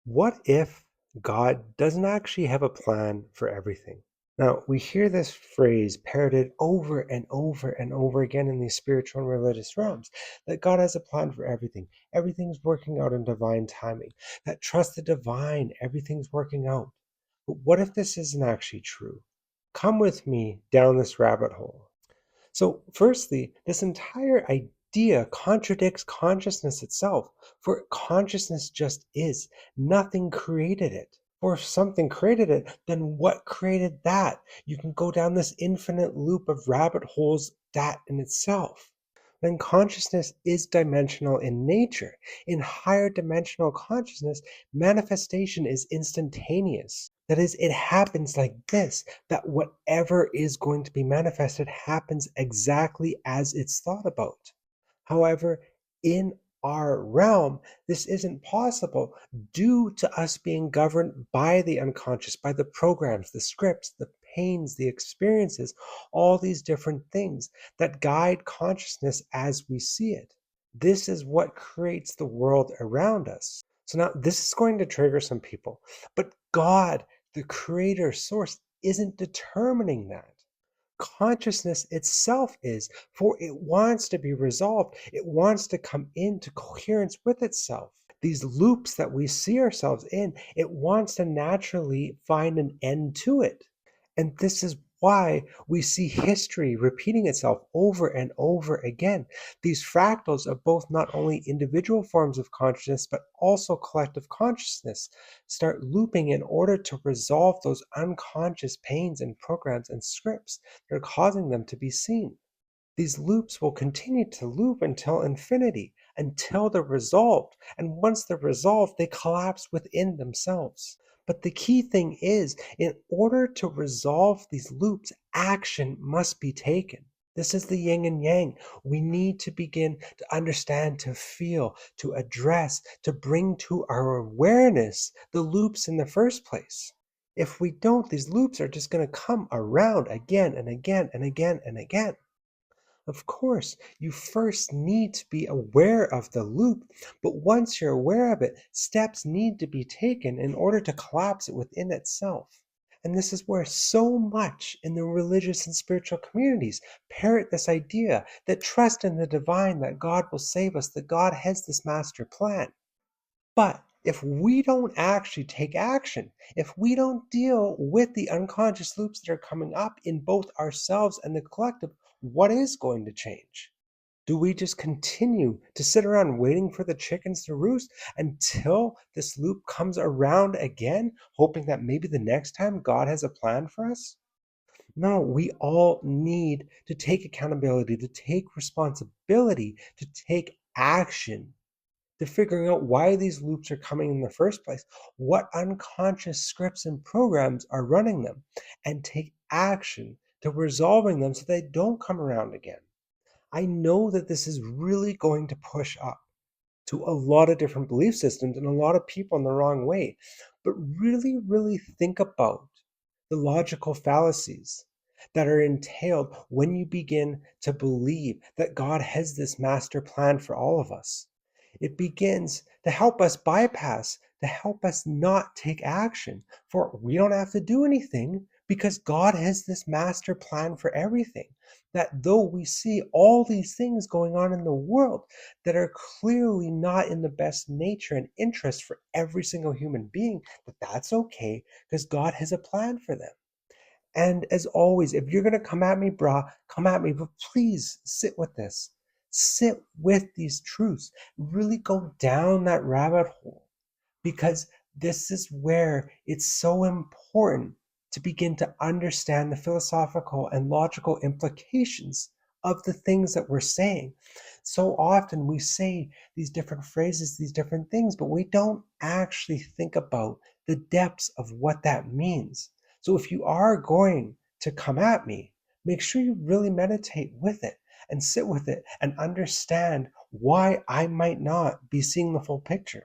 What if God doesn't actually have a plan for everything? Now, we hear this phrase parroted over and over and over again in these spiritual and religious realms that God has a plan for everything. Everything's working out in divine timing. That trust the divine, everything's working out. But what if this isn't actually true? Come with me down this rabbit hole. So, firstly, this entire idea contradicts consciousness itself, for consciousness just is. Nothing created it. Or if something created it, then what created that? You can go down this infinite loop of rabbit holes that in itself. Then consciousness is dimensional in nature. In higher dimensional consciousness, manifestation is instantaneous. That is, it happens like this, that whatever is going to be manifested happens exactly as it's thought about. However, in our realm, this isn't possible due to us being governed by the unconscious, by the programs, the scripts, the pains, the experiences, all these different things that guide consciousness as we see it. This is what creates the world around us. So now this is going to trigger some people, but God, the creator source, isn't determining that. Consciousness itself is, for it wants to be resolved. It wants to come into coherence with itself. These loops that we see ourselves in, it wants to naturally find an end to it. And this is why we see history repeating itself over and over again. These fractals of both not only individual forms of consciousness, but also collective consciousness start looping in order to resolve those unconscious pains and programs and scripts that are causing them to be seen. These loops will continue to loop until infinity, until they're resolved. And once they're resolved, they collapse within themselves. But the key thing is, in order to resolve these loops, action must be taken. This is the yin and yang. We need to begin to understand, to feel, to address, to bring to our awareness the loops in the first place. If we don't, these loops are just going to come around again and again and again and again. Of course, you first need to be aware of the loop, but once you're aware of it, steps need to be taken in order to collapse it within itself. And this is where so much in the religious and spiritual communities parrot this idea that trust in the divine, that God will save us, that God has this master plan. But if we don't actually take action, if we don't deal with the unconscious loops that are coming up in both ourselves and the collective, what is going to change? Do we just continue to sit around waiting for the chickens to roost until this loop comes around again, hoping that maybe the next time God has a plan for us? No, we all need to take accountability, to take responsibility, to take action, to figuring out why these loops are coming in the first place, what unconscious scripts and programs are running them, and take action to resolving them so they don't come around again. I know that this is really going to push up to a lot of different belief systems and a lot of people in the wrong way, but really, really think about the logical fallacies that are entailed when you begin to believe that God has this master plan for all of us. It begins to help us bypass, to help us not take action. For we don't have to do anything because God has this master plan for everything. That though we see all these things going on in the world that are clearly not in the best nature and interest for every single human being, that's okay because God has a plan for them. And as always, if you're going to come at me, brah, come at me, but please sit with this. Sit with these truths. Really go down that rabbit hole because this is where it's so important to begin to understand the philosophical and logical implications of the things that we're saying. So often we say these different phrases, these different things, but we don't actually think about the depths of what that means. So if you are going to come at me, make sure you really meditate with it and sit with it and understand why I might not be seeing the full picture.